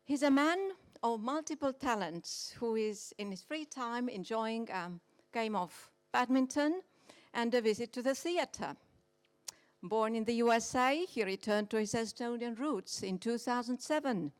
He's a man of multiple talents who is in his free time enjoying a game of badminton and a visit to the theater. Born in the USA, he returned to his Estonian roots in 2007.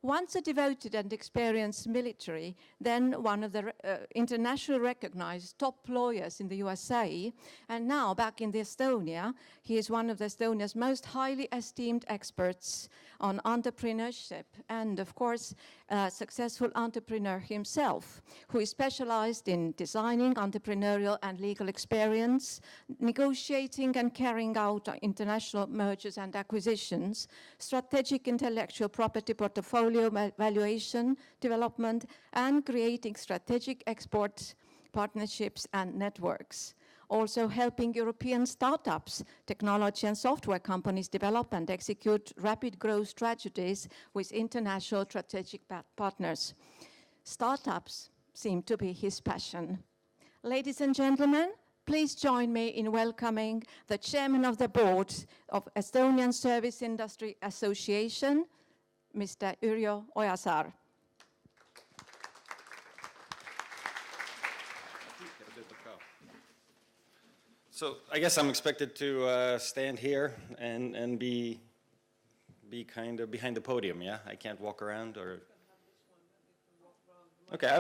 Once a devoted and experienced military, then one of the internationally recognized top lawyers in the USA, and now back in Estonia, he is one of Estonia's most highly esteemed experts on entrepreneurship and, of course, a successful entrepreneur himself, who is specialized in designing entrepreneurial and legal experience, negotiating and carrying out international mergers and acquisitions, strategic intellectual property portfolio valuation, development, and creating strategic export partnerships and networks. Also helping European startups, technology and software companies develop and execute rapid growth strategies with international strategic partners. Startups seem to be his passion. Ladies and gentlemen, please join me in welcoming the chairman of the board of Estonian Service Industry Association, Mr. Yrjö Ojasaar. So I guess I'm expected to stand here and be kind of behind the podium, yeah? I can't walk around, or? Okay, I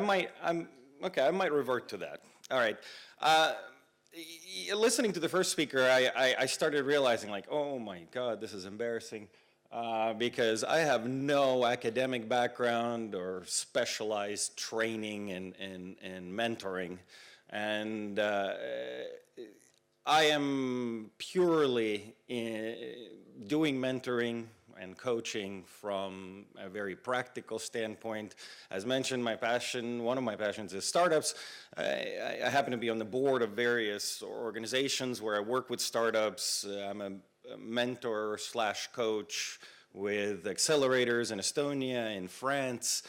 might revert to that. All right. Listening to the first speaker, I started realizing, like, oh my God, this is embarrassing. Because I have no academic background or specialized training in mentoring. And I am purely doing mentoring and coaching from a very practical standpoint. As mentioned, one of my passions is startups. I happen to be on the board of various organizations where I work with startups. I'm a mentor / coach with accelerators in Estonia, in France,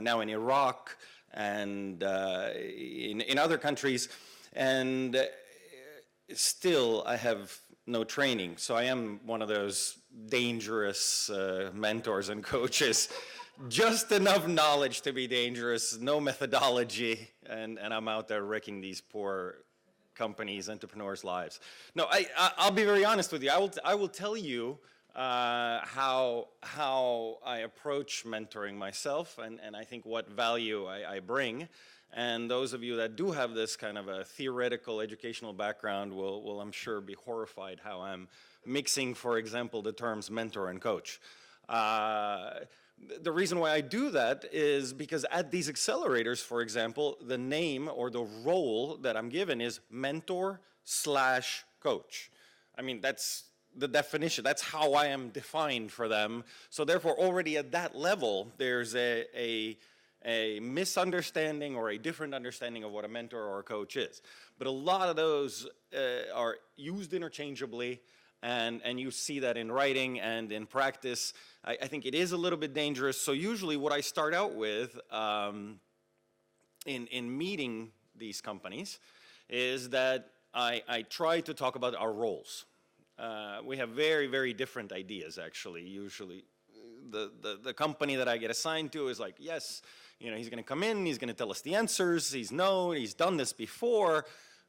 now in Iraq, and in other countries. And still, I have no training. So I am one of those dangerous mentors and coaches. Just enough knowledge to be dangerous, no methodology, and I'm out there wrecking these poor companies, entrepreneurs' lives. No, I'll be very honest with you. I will tell you how I approach mentoring myself, and I think what value I bring. And those of you that do have this kind of a theoretical educational background will I'm sure, be horrified how I'm mixing, for example, the terms mentor and coach. The reason why I do that is because at these accelerators, for example, the name or the role that I'm given is mentor / coach. I mean, that's the definition. That's how I am defined for them. So therefore, already at that level, there's a misunderstanding or a different understanding of what a mentor or a coach is. But a lot of those are used interchangeably, and you see that in writing and in practice. I think it is a little bit dangerous. So usually what I start out with in meeting these companies is that I try to talk about our roles. We have very, very different ideas, actually. Usually the company that I get assigned to is like, yes, you know, he's going to come in, he's going to tell us the answers, he's done this before,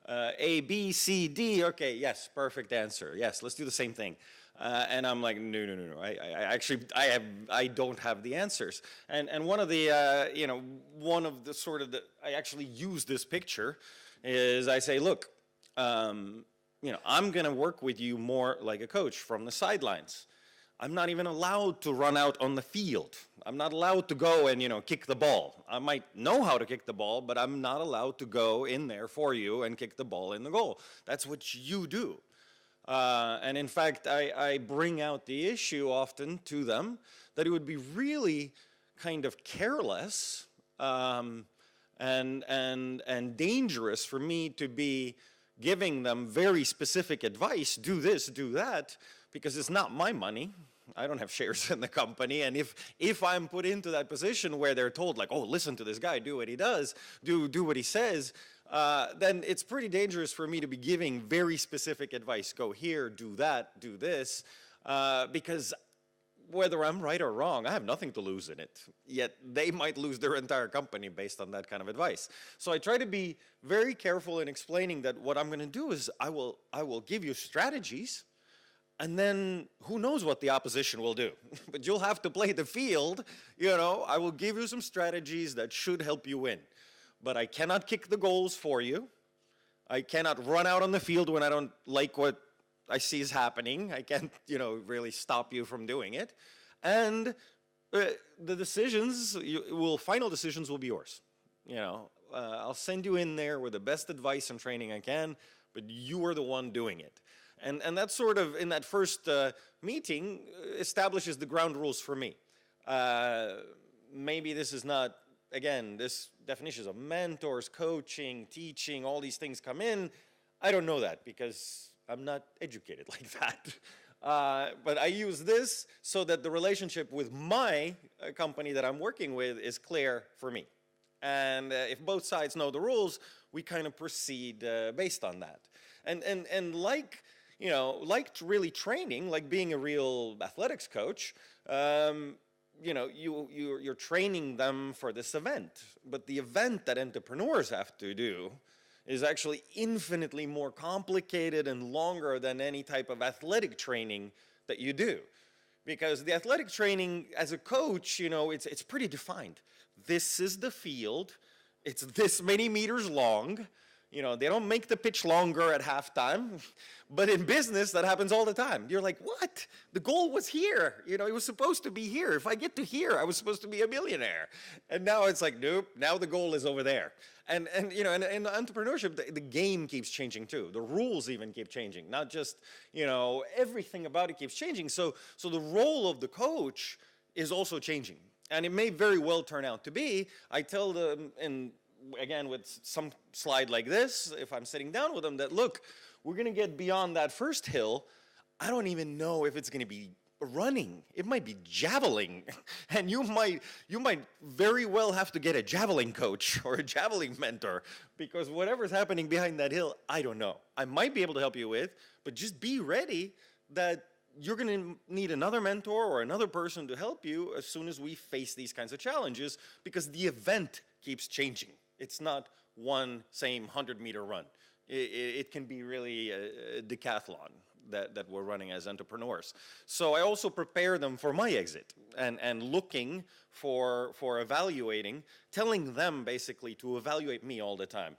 A, B, C, D, okay, yes, perfect answer, yes, let's do the same thing. And I'm like, no, I don't have the answers. And one of the, I actually use this picture is I say, look, I'm going to work with you more like a coach from the sidelines. I'm not even allowed to run out on the field. I'm not allowed to go and, kick the ball. I might know how to kick the ball, but I'm not allowed to go in there for you and kick the ball in the goal. That's what you do. And in fact, I bring out the issue often to them that it would be really kind of careless and dangerous for me to be giving them very specific advice, do this, do that, because it's not my money. I don't have shares in the company, and if I'm put into that position where they're told, like, oh, listen to this guy, do what he does, do what he says, then it's pretty dangerous for me to be giving very specific advice. Go here, do that, do this, because whether I'm right or wrong, I have nothing to lose in it. Yet they might lose their entire company based on that kind of advice. So I try to be very careful in explaining that what I'm going to do is I will give you strategies, and then who knows what the opposition will do. But you'll have to play the field. I will give you some strategies that should help you win. But I cannot kick the goals for you. I cannot run out on the field when I don't like what I see is happening. I can't, really stop you from doing it. And the decisions, final decisions will be yours. I'll send you in there with the best advice and training I can, but you are the one doing it. And that sort of, in that first meeting, establishes the ground rules for me. Maybe this is not, again, this definitions of mentors, coaching, teaching, all these things come in. I don't know that because I'm not educated like that. But I use this so that the relationship with my company that I'm working with is clear for me. And if both sides know the rules, we kind of proceed based on that. And like really training, like being a real athletics coach, you're training them for this event. But the event that entrepreneurs have to do is actually infinitely more complicated and longer than any type of athletic training that you do. Because the athletic training as a coach, it's pretty defined. This is the field. It's this many meters long. They don't make the pitch longer at halftime. But in business, that happens all the time. You're like, what? The goal was here. It was supposed to be here. If I get to here, I was supposed to be a millionaire. And now it's like, nope, now the goal is over there. And in entrepreneurship, the game keeps changing too. The rules even keep changing. Not just, everything about it keeps changing. So the role of the coach is also changing. And it may very well turn out to be, I tell them, and again, with some slide like this, if I'm sitting down with them, that look, we're going to get beyond that first hill. I don't even know if it's going to be running. It might be javelin. And you might very well have to get a javelin coach or a javelin mentor, because whatever's happening behind that hill, I don't know. I might be able to help you with, but just be ready that you're going to need another mentor or another person to help you as soon as we face these kinds of challenges, because the event keeps changing. It's not one same 100-meter run. It can be really a decathlon that we're running as entrepreneurs. So I also prepare them for my exit and looking for evaluating, telling them basically to evaluate me all the time.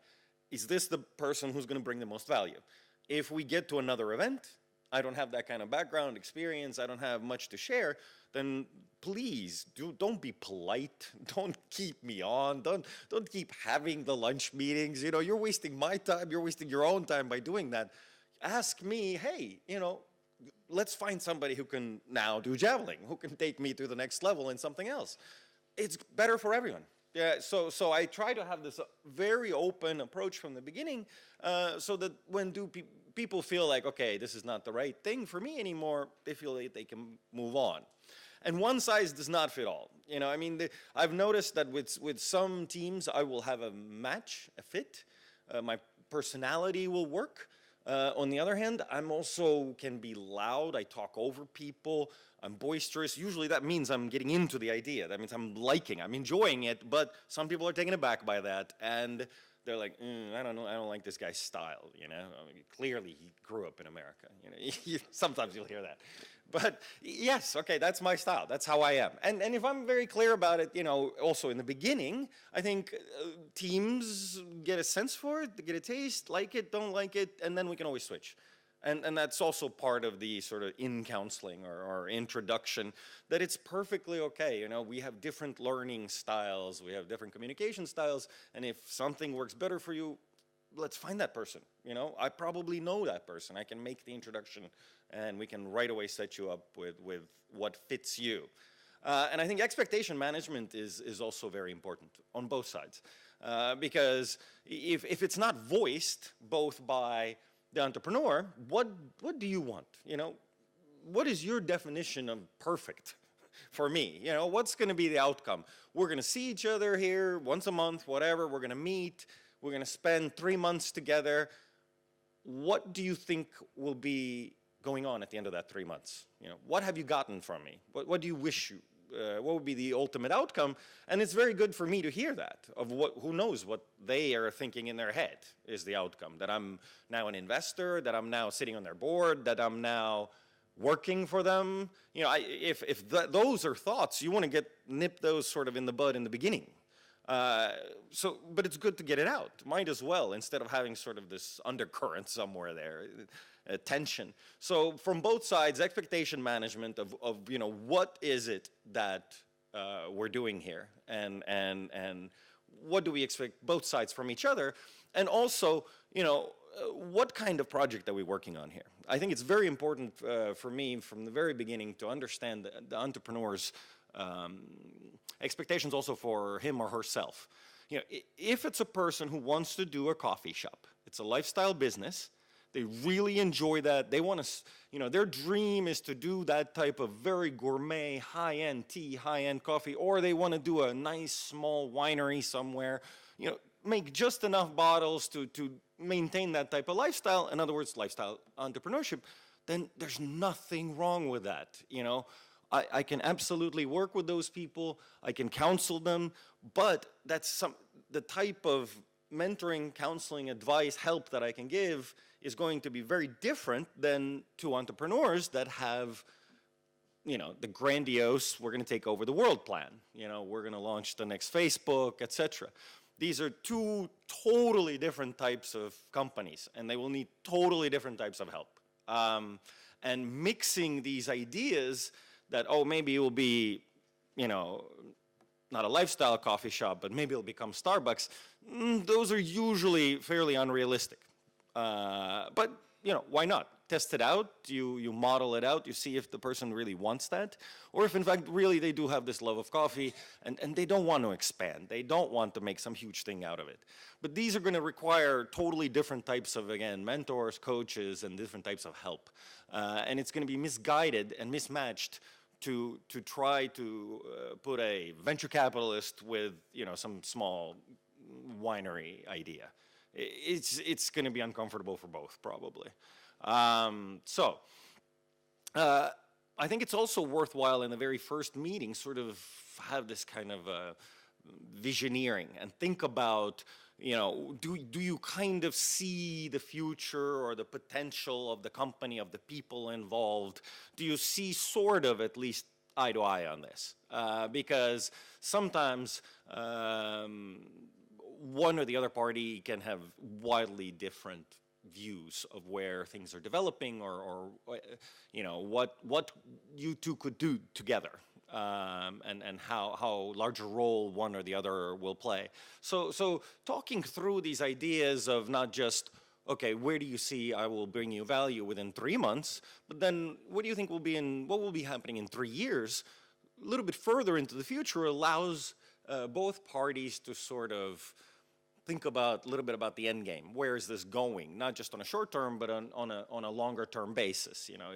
Is this the person who's going to bring the most value? If we get to another event, I don't have that kind of background experience, I don't have much to share, then please don't be polite. Don't keep me on. Don't keep having the lunch meetings. You're wasting my time. You're wasting your own time by doing that. Ask me, hey, let's find somebody who can now do javelin, who can take me to the next level in something else. It's better for everyone. Yeah, so I try to have this very open approach from the beginning, so that when people feel like, okay, this is not the right thing for me anymore, they feel like they can move on. And one size does not fit all. I've noticed that with some teams, I will have a match, a fit. My personality will work. On the other hand, I'm also can be loud. I talk over people. I'm boisterous. Usually that means I'm getting into the idea. That means I'm enjoying it. But some people are taken aback by that. And they're like, I don't know, I don't like this guy's style, Clearly he grew up in America, Sometimes you'll hear that. But yes, okay, that's my style. That's how I am. And if I'm very clear about it, also in the beginning, I think teams get a sense for it, they get a taste, like it, don't like it, and then we can always switch. And that's also part of the sort of in-counseling or introduction, that it's perfectly okay. We have different learning styles, we have different communication styles, and if something works better for you, let's find that person. I probably know that person. I can make the introduction, and we can right away set you up with what fits you. And I think expectation management is also very important on both sides. Because if it's not voiced both by the entrepreneur, what do you want? What is your definition of perfect for me? What's going to be the outcome? We're going to see each other here once a month, whatever. We're going to meet. We're going to spend 3 months together. What do you think will be going on at the end of that 3 months? You know, what have you gotten from me? What do you wish you, what would be the ultimate outcome? And it's very good for me to hear that, of who knows what they are thinking in their head is the outcome. That I'm now an investor, that I'm now sitting on their board, that I'm now working for them. You know, if those are thoughts, you want to nip those sort of in the bud in the beginning. But it's good to get it out. Might as well, instead of having sort of this undercurrent somewhere there, tension. So from both sides, expectation management of you know, what is it that we're doing here, and what do we expect both sides from each other, and also, you know, what kind of project are we working on here? I think it's very important for me from the very beginning to understand the entrepreneur's expectations also for him or herself. You know, if it's a person who wants to do a coffee shop, it's a lifestyle business, they really enjoy that, they want to, you know, their dream is to do that type of very gourmet, high-end tea, high-end coffee, or they want to do a nice small winery somewhere, you know, make just enough bottles to maintain that type of lifestyle, in other words, lifestyle entrepreneurship, then there's nothing wrong with that, you know. I can absolutely work with those people, I can counsel them, but that's the type of mentoring, counseling, advice, help that I can give is going to be very different than to entrepreneurs that have, you know, the grandiose, we're going to take over the world plan, you know, we're going to launch the next Facebook, etc. These are two totally different types of companies, and they will need totally different types of help. And mixing these ideas that, oh, maybe it will be, you know, not a lifestyle coffee shop, but maybe it'll become Starbucks, those are usually fairly unrealistic. But, you know, why not? Test it out, you model it out, you see if the person really wants that, or if in fact really they do have this love of coffee and they don't want to expand, they don't want to make some huge thing out of it. But these are going to require totally different types of, again, mentors, coaches, and different types of help. And it's going to be misguided and mismatched to try to put a venture capitalist with, you know, some small winery idea. It's going to be uncomfortable for both, probably. I think it's also worthwhile in the very first meeting sort of have this kind of visioneering and think about, you know, do you kind of see the future or the potential of the company, of the people involved? Do you see sort of at least eye to eye on this? Because sometimes one or the other party can have wildly different views of where things are developing or you know, what you two could do together. And how large a role one or the other will play. So talking through these ideas of not just, okay, where do you see I will bring you value within 3 months, but then what do you think what will be happening in 3 years, a little bit further into the future allows both parties to sort of think about a little bit about the end game. Where is this going? Not just on a short term, but on a longer term basis. You know,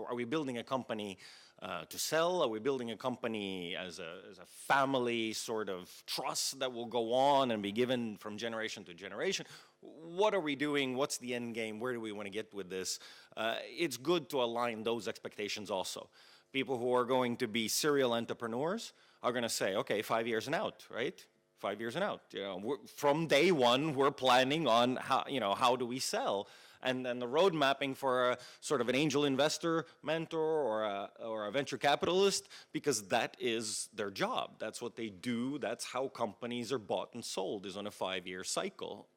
are we building a company to sell? Are we building a company as a family sort of trust that will go on and be given from generation to generation? What are we doing? What's the end game? Where do we want to get with this? It's good to align those expectations also. People who are going to be serial entrepreneurs are going to say, okay, 5 years and out, right? 5 years and out. You know, from day one, we're planning on how do we sell, and then the road mapping for a sort of an angel investor, mentor, or a venture capitalist, because that is their job. That's what they do. That's how companies are bought and sold, is on a 5-year cycle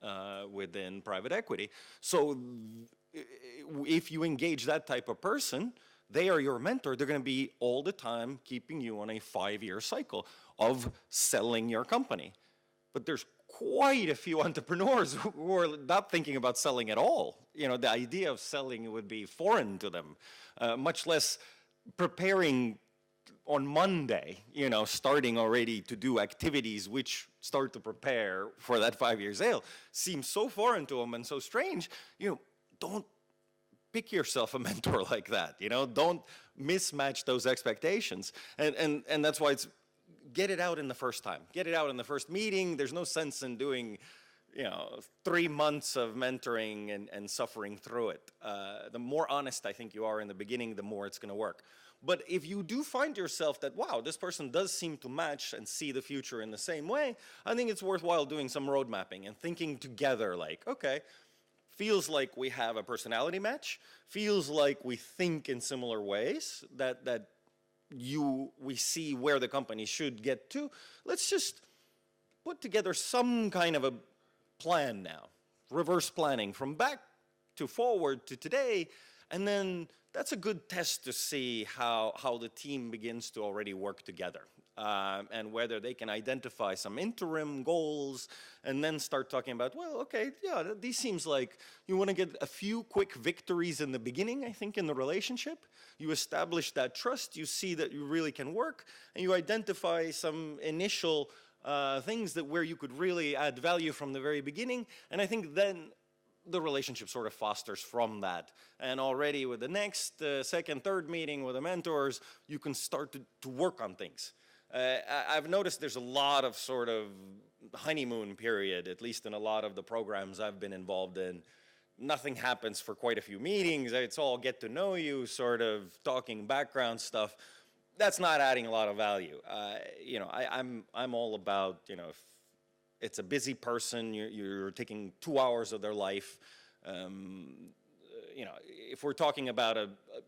within private equity. So if you engage that type of person, they are your mentor. They're going to be all the time keeping you on a 5-year cycle of selling your company. But there's quite a few entrepreneurs who are not thinking about selling at all. You know, the idea of selling would be foreign to them, much less preparing on Monday, you know, starting already to do activities which start to prepare for that 5-year sale seems so foreign to them and so strange. You know, don't pick yourself a mentor like that, you know, don't mismatch those expectations. And that's why it's, get it out in the first time. Get it out in the first meeting. There's no sense in doing 3 months of mentoring and suffering through it. The more honest I think you are in the beginning, the more it's going to work. But if you do find yourself that, wow, this person does seem to match and see the future in the same way, I think it's worthwhile doing some road mapping and thinking together like, okay, feels like we have a personality match, feels like we think in similar ways, that we see where the company should get to. Let's just put together some kind of a plan now, reverse planning from back to forward to today, and then that's a good test to see how the team begins to already work together, and whether they can identify some interim goals and then start talking about, well, okay, yeah, these seems like you want to get a few quick victories in the beginning, I think, in the relationship. You establish that trust, you see that you really can work, and you identify some initial things that where you could really add value from the very beginning, and I think then the relationship sort of fosters from that. And already with the next, second, third meeting with the mentors, you can start to work on things. I've noticed there's a lot of sort of honeymoon period, at least in a lot of the programs I've been involved in. Nothing happens for quite a few meetings. It's all get to know you, sort of talking background stuff. That's not adding a lot of value. I'm all about, if it's a busy person, you're taking 2 hours of their life. If we're talking about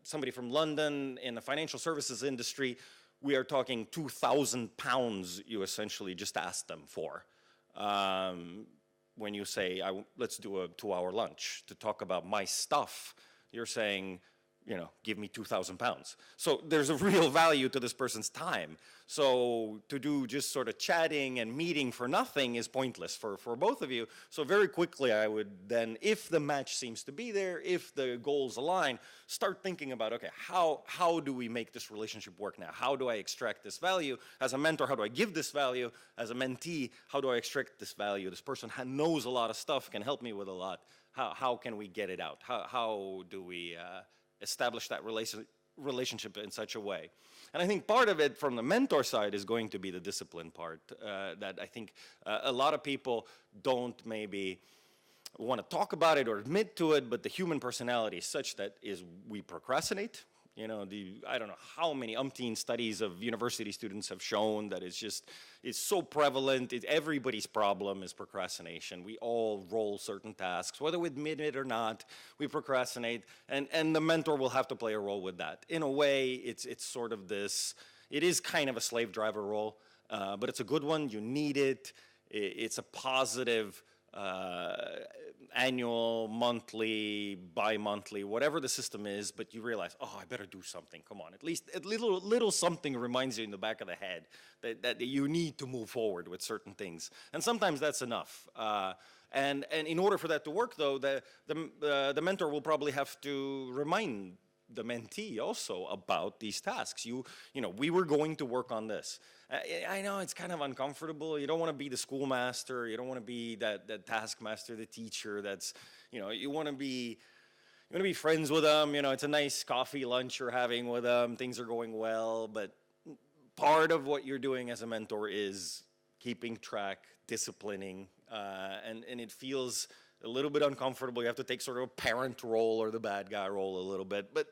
somebody from London in the financial services industry, we are talking £2,000 you essentially just ask them for. When you say, let's do a 2-hour lunch to talk about my stuff, you're saying, give me £2,000. So there's a real value to this person's time. So to do just sort of chatting and meeting for nothing is pointless for both of you. So very quickly I would then, if the match seems to be there, if the goals align, start thinking about, okay, how do we make this relationship work now? How do I extract this value? As a mentor, how do I give this value? As a mentee, how do I extract this value? This person knows a lot of stuff, can help me with a lot. How can we get it out? How do we establish that relationship in such a way? And I think part of it from the mentor side is going to be the discipline part, that I think a lot of people don't maybe want to talk about it or admit to it, but the human personality is such that we procrastinate. I don't know how many umpteen studies of university students have shown that it's so prevalent. Everybody's problem is procrastination. We all roll certain tasks, whether we admit it or not, we procrastinate, and the mentor will have to play a role with that. In a way, it's sort of it is kind of a slave driver role, but it's a good one. You need it. It's a positive annual, monthly, bi-monthly, whatever the system is, but you realize, oh, I better do something. Come on, at least a little something reminds you in the back of the head that you need to move forward with certain things. And sometimes that's enough. And in order for that to work, though, the mentor will probably have to remind the mentee also about these tasks. We were going to work on this. I know it's kind of uncomfortable. You don't want to be the schoolmaster. You don't want to be that taskmaster, the teacher. You want to be friends with them. It's a nice coffee lunch you're having with them. Things are going well, but part of what you're doing as a mentor is keeping track, disciplining, and it feels a little bit uncomfortable. You have to take sort of a parent role or the bad guy role a little bit. But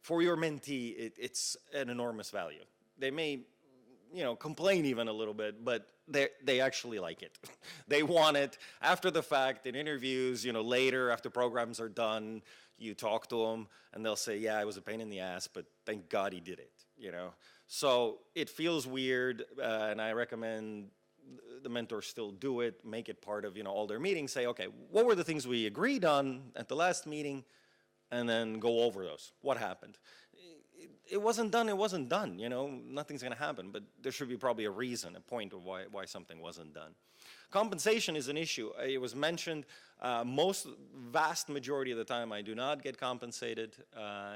for your mentee, it's an enormous value. They may, complain even a little bit, but they actually like it. They want it. After the fact, in interviews, later, after programs are done, you talk to them, and they'll say, yeah, it was a pain in the ass, but thank God he did it, So it feels weird, and I recommend the mentors still do it, make it part of, all their meetings, say, okay, what were the things we agreed on at the last meeting, and then go over those. What happened? It wasn't done, nothing's gonna happen, but there should be probably a reason, a point of why something wasn't done. Compensation is an issue. It was mentioned, vast majority of the time I do not get compensated.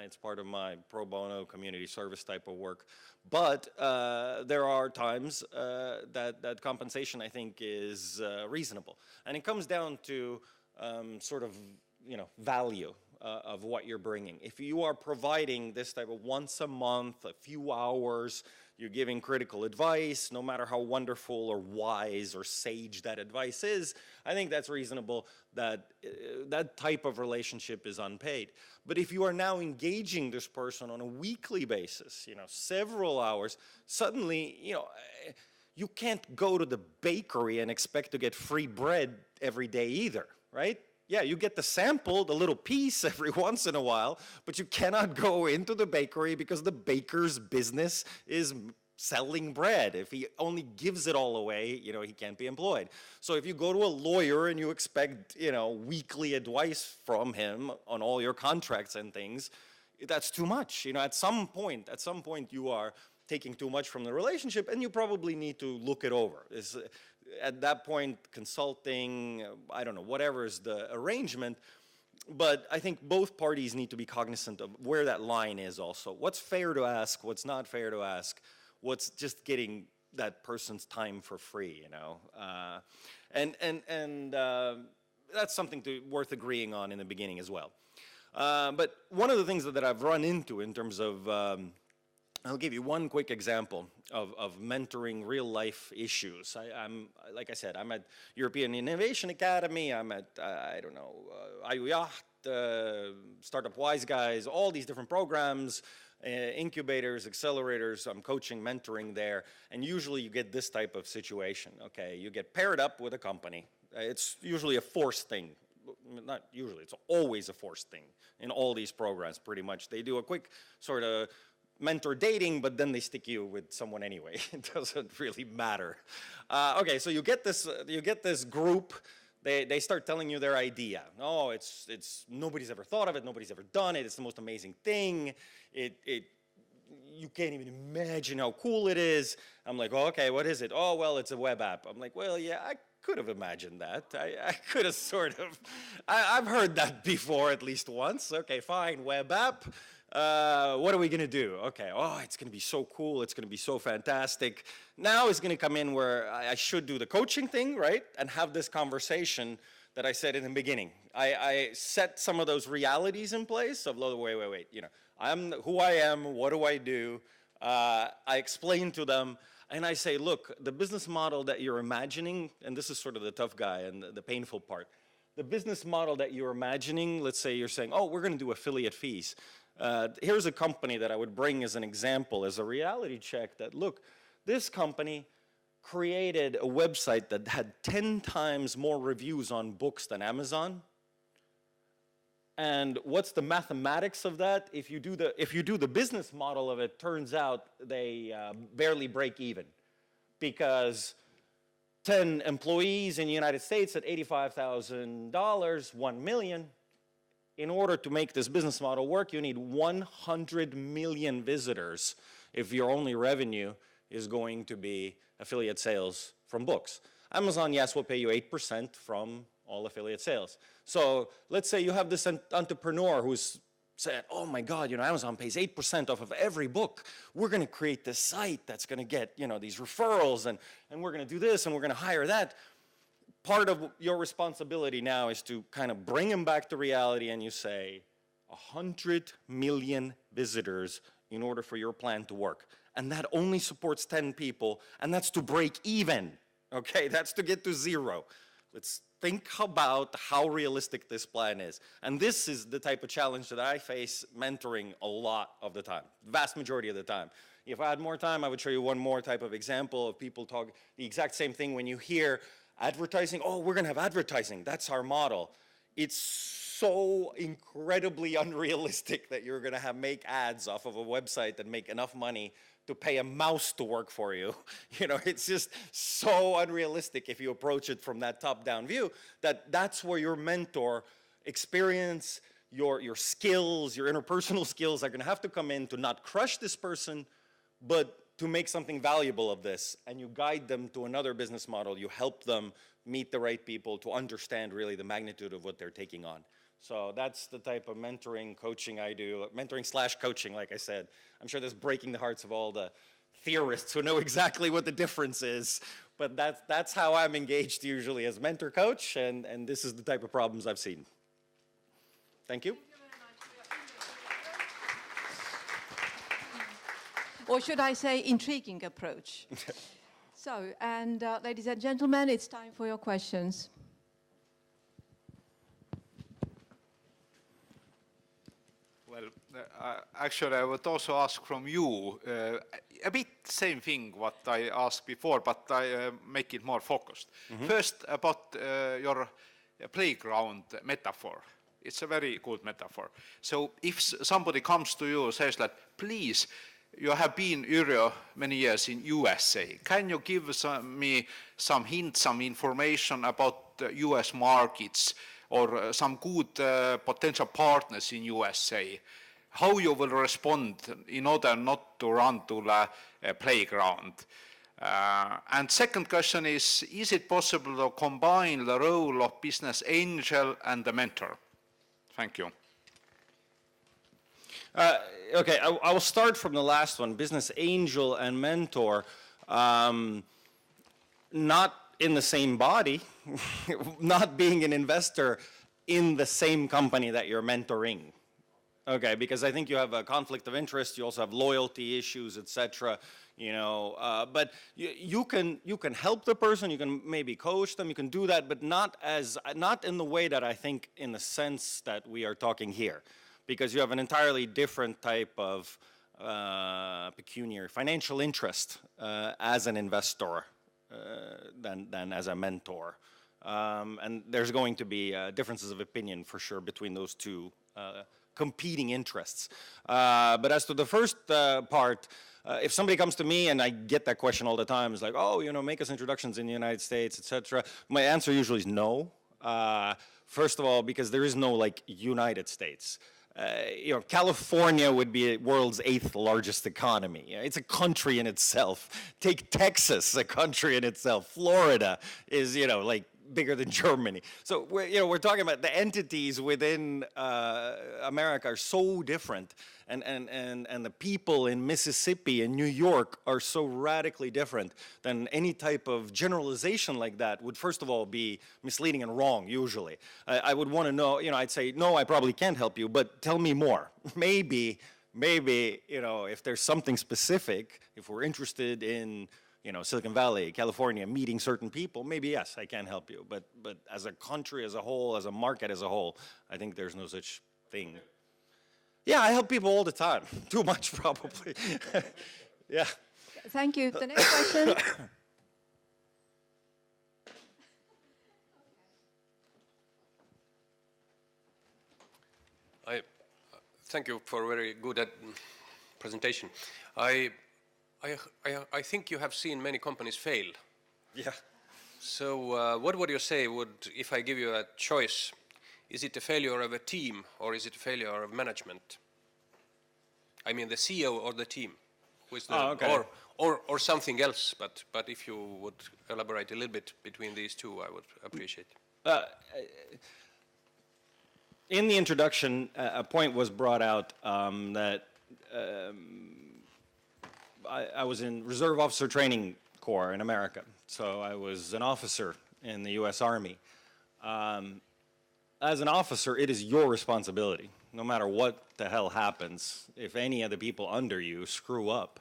It's part of my pro bono community service type of work. But there are times that compensation, I think, is reasonable. And it comes down to sort of, value. of what you're bringing. If you are providing this type of once a month, a few hours, you're giving critical advice, no matter how wonderful or wise or sage that advice is, I think that's reasonable. That type of relationship is unpaid. But if you are now engaging this person on a weekly basis, several hours, suddenly, you can't go to the bakery and expect to get free bread every day either, right? Yeah, you get the sample, the little piece every once in a while, but you cannot go into the bakery because the baker's business is selling bread. If he only gives it all away, he can't be employed. So if you go to a lawyer and you expect, weekly advice from him on all your contracts and things, that's too much. At some point you are taking too much from the relationship, and you probably need to look it over. At that point, consulting, I don't know, whatever is the arrangement, but I think both parties need to be cognizant of where that line is also. What's fair to ask, what's not fair to ask, what's just getting that person's time for free, and that's something worth agreeing on in the beginning as well. But one of the things that I've run into in terms of I'll give you one quick example of mentoring real life issues. Like I said, I'm at European Innovation Academy, I'm at, EUAS, Startup Wise Guys, all these different programs, incubators, accelerators, I'm coaching, mentoring there, and usually you get this type of situation, okay? You get paired up with a company. It's usually a forced thing. Not usually, it's always a forced thing in all these programs, pretty much. They do a quick sort of mentor dating, but then they stick you with someone anyway. It doesn't really matter. Okay, so you get this group. They start telling you their idea. Oh, it's nobody's ever thought of it. Nobody's ever done it. It's the most amazing thing. You can't even imagine how cool it is. I'm like, oh, okay, what is it? Oh, well, it's a web app. I'm like, well, yeah, I could have imagined that. I could have sort of. I've heard that before at least once. Okay, fine, web app. What are we going to do? Okay, oh, it's going to be so cool. It's going to be so fantastic. Now it's going to come in where I should do the coaching thing, right? And have this conversation that I said in the beginning. I set some of those realities in place of, wait. I'm who I am. What do I do? I explain to them. And I say, look, the business model that you're imagining, and this is sort of the tough guy and the painful part. The business model that you're imagining, let's say you're saying, oh, we're going to do affiliate fees. Here's a company that I would bring as an example, as a reality check that, look, this company created a website that had 10 times more reviews on books than Amazon. And what's the mathematics of that? If you do the business model of it, turns out they barely break even, because 10 employees in the United States at $85,000, 1 million. In order to make this business model work, you need 100 million visitors if your only revenue is going to be affiliate sales from books. Amazon, yes, will pay you 8% from all affiliate sales. So let's say you have this entrepreneur who's saying, oh my God, Amazon pays 8% off of every book. We're going to create this site that's going to get, these referrals, and we're going to do this, and we're going to hire that. Part of your responsibility now is to kind of bring them back to reality, and you say, 100 million visitors in order for your plan to work. And that only supports 10 people, and that's to break even, okay? That's to get to zero. Let's think about how realistic this plan is. And this is the type of challenge that I face mentoring a lot of the time, vast majority of the time. If I had more time, I would show you one more type of example of people talk the exact same thing when you hear advertising. Oh, we're going to have advertising. That's our model. It's so incredibly unrealistic that you're going to make ads off of a website that make enough money to pay a mouse to work for you. It's just so unrealistic if you approach it from that top-down view, that's where your mentor experience, your skills, your interpersonal skills are going to have to come in to not crush this person, but to make something valuable of this. And you guide them to another business model. You help them meet the right people to understand really the magnitude of what they're taking on. So that's the type of mentoring, coaching I do. Mentoring/coaching, like I said. I'm sure that's breaking the hearts of all the theorists who know exactly what the difference is. But that's how I'm engaged usually as mentor coach, and this is the type of problems I've seen. Thank you. Thank you very much. Or should I say intriguing approach. So, and ladies and gentlemen, it's time for your questions. Well, actually, I would also ask from you a bit same thing what I asked before, but I make it more focused. First, about your playground metaphor. It's a very good metaphor. So if somebody comes to you and says that, please, you have been Yrjö many years in USA. Can you give me some hints, some information about the US markets or some good potential partners in USA? How you will respond in order not to run to the playground? And second question is it possible to combine the role of business angel and the mentor? Thank you. Okay, I will start from the last one, business angel and mentor. Not in the same body, not being an investor in the same company that you're mentoring. Okay, because I think you have a conflict of interest, you also have loyalty issues, etc. You know, but you can help the person, you can maybe coach them, you can do that, but not in the way that I think in the sense that we are talking here, because you have an entirely different type of pecuniary financial interest as an investor than as a mentor, and there's going to be differences of opinion for sure between those two competing interests. But as to the first part, if somebody comes to me and I get that question all the time, it's like, oh, you know, make us introductions in the United States, etc. My answer usually is no. First of all, because there is no like United States. You know, California would be the world's 8th largest economy. It's a country in itself. Take Texas, a country in itself. Florida is, you know, like bigger than Germany. So we're talking about the entities within America are so different, and the people in Mississippi and New York are so radically different than any type of generalization like that would first of all be misleading and wrong usually. I would want to know, you know, I'd say, no, I probably can't help you, but tell me more. Maybe, you know, if there's something specific, if we're interested in, you know, Silicon Valley, California, meeting certain people, maybe yes, I can help you. But as a country as a whole, as a market as a whole, I think there's no such thing. Yeah, I help people all the time. Too much, probably. Yeah. Thank you. The next question. Thank you for a very good presentation. I think you have seen many companies fail. Yeah. So what would you say if I give you a choice? Is it a failure of a team or is it a failure of management? I mean the CEO or the team? Who is the, okay. or something else, but if you would elaborate a little bit between these two, I would appreciate it. In the introduction, a point was brought out that I was in Reserve Officer Training Corps in America, so I was an officer in the U.S. Army. As an officer, it is your responsibility, no matter what the hell happens. If any of the people under you screw up,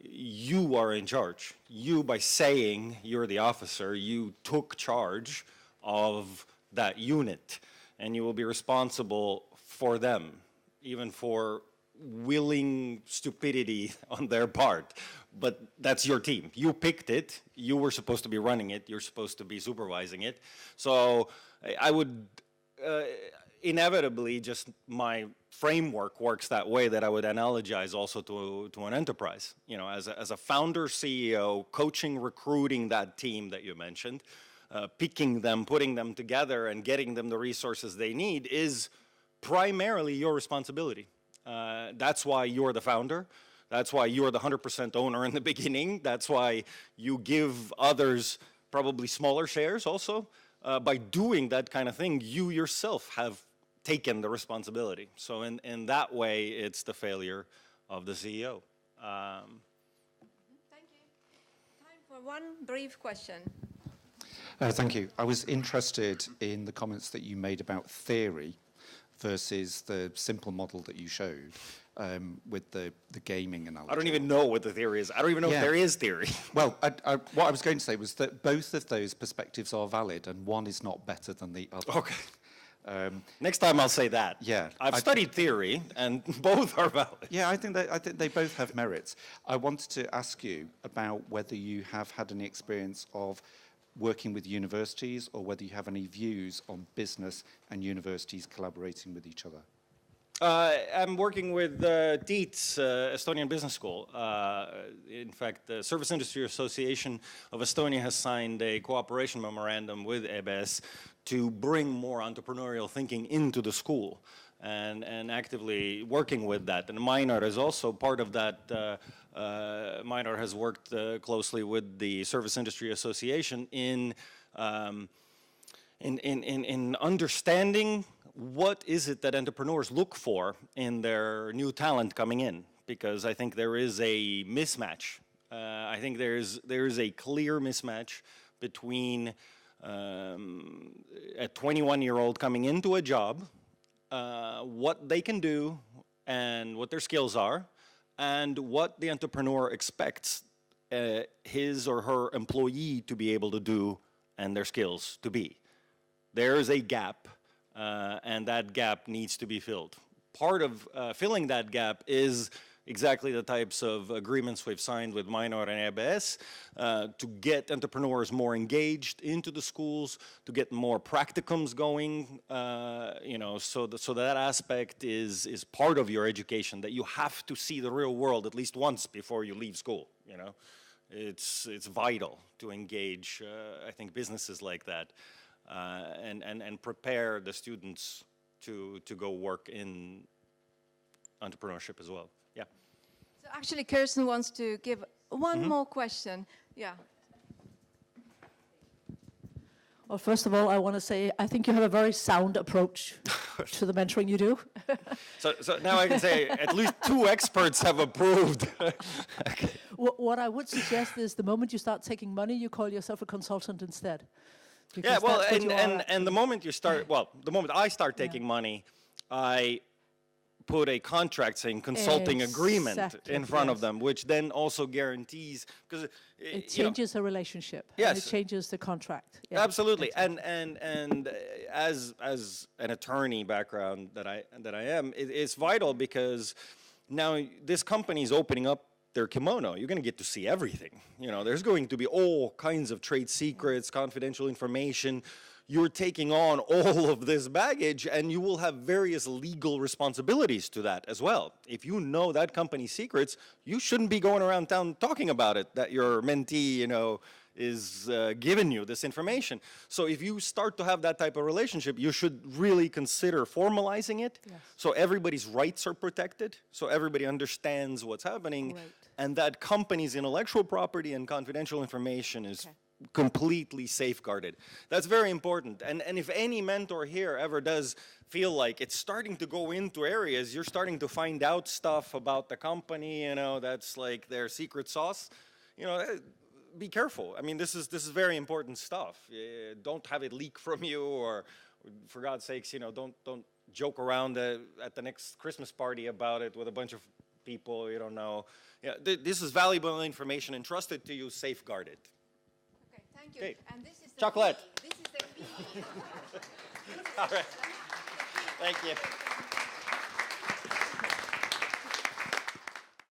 you are in charge. You, by saying you're the officer, you took charge of that unit, and you will be responsible for them, even for willing stupidity on their part. But that's your team. You picked it. You were supposed to be running it. You're supposed to be supervising it. So I would inevitably, just my framework works that way, that I would analogize also to an enterprise. You know, as a founder, CEO, coaching, recruiting that team that you mentioned, picking them, putting them together, and getting them the resources they need is primarily your responsibility. That's why you're the founder. That's why you're the 100% owner in the beginning. That's why you give others probably smaller shares also. By doing that kind of thing, you yourself have taken the responsibility. So in that way, it's the failure of the CEO. Thank you. Time for one brief question. Thank you. I was interested in the comments that you made about theory versus the simple model that you showed. with the gaming analogy. I don't even know what the theory is. I don't even know if there is theory. Well, what I was going to say was that both of those perspectives are valid, and one is not better than the other. Okay. Next time I'll say that. Yeah. I've studied theory, and both are valid. Yeah, I think they both have merits. I wanted to ask you about whether you have had any experience of working with universities, or whether you have any views on business and universities collaborating with each other. I'm working with TEETS, Estonian Business School. In fact, the Service Industry Association of Estonia has signed a cooperation memorandum with EBS to bring more entrepreneurial thinking into the school, and actively working with that. And Minor is also part of that. Minor has worked closely with the Service Industry Association in understanding what is it that entrepreneurs look for in their new talent coming in, because I think there is a mismatch. I think there is a clear mismatch between a 21-year-old coming into a job, what they can do and what their skills are, and what the entrepreneur expects his or her employee to be able to do and their skills to be. There is a gap, and that gap needs to be filled. Part of filling that gap is exactly the types of agreements we've signed with Minor and EBS to get entrepreneurs more engaged into the schools, to get more practicums going, so that aspect is part of your education, that you have to see the real world at least once before you leave school, It's vital to engage, I think, businesses like that, and prepare the students to go work in entrepreneurship as well. Yeah. So actually, Kirsten wants to give one more question. Yeah. Well, first of all, I want to say I think you have a very sound approach to the mentoring you do. So now I can say at least 2 experts have approved. Okay. What I would suggest is the moment you start taking money, you call yourself a consultant instead. Yeah, well, that's what you are and the moment you start, the moment I start taking money, I put a contract saying consulting agreement in front of them, which then also guarantees, because it changes a relationship. Yes, and it changes the contract. Yeah, absolutely. And as an attorney background that I am, it's vital, because now this company is opening up their kimono. You're going to get to see everything. There's going to be all kinds of trade secrets, confidential information. You're taking on all of this baggage, and you will have various legal responsibilities to that as well. If you know that company's secrets, you shouldn't be going around town talking about it, that your mentee, is giving you this information. So if you start to have that type of relationship, you should really consider formalizing it, so everybody's rights are protected, so everybody understands what's happening, and that company's intellectual property and confidential information is completely safeguarded. That's very important. And if any mentor here ever does feel like it's starting to go into areas, you're starting to find out stuff about the company, that's like their secret sauce, be careful. I mean, this is very important stuff. Don't have it leak from you, or for God's sakes, don't joke around at the next Christmas party about it with a bunch of people you don't know. Yeah, this is valuable information entrusted to you, safeguarded. Thank you. Okay. And this is the Chocolate. This is the All right. Thank you.